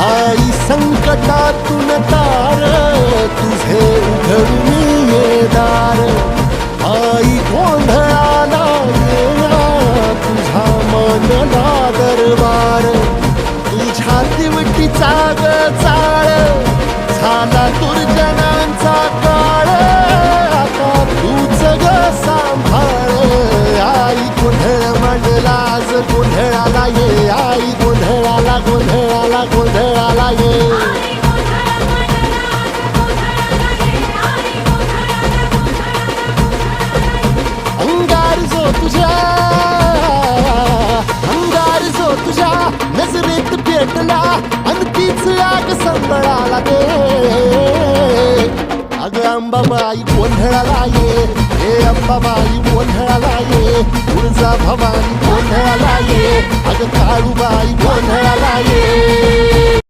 आई संकटातून तार तुझे उघडून ये दार आई गोंधळाला येणार तुझा मनला दरबार तुझ्या दिवटीचा ग चाळ झाला दुर्जनांचा काळ आता तूच ग सांभाळ आई गोंधळ मांडला आज गोंधळाला ये आई गोंधळाला गोंधळाला गोंधळाला ये अंगार जो तुझ्या नजरेत पेटला आणि तीच आग संबळाला दे अग अंबाबाई गोंधळाला ये हे अंबाबाई गोंधळाला ये तुळजा भवानी गोंधळाला ये अग काळूबाई गोंधळाला ये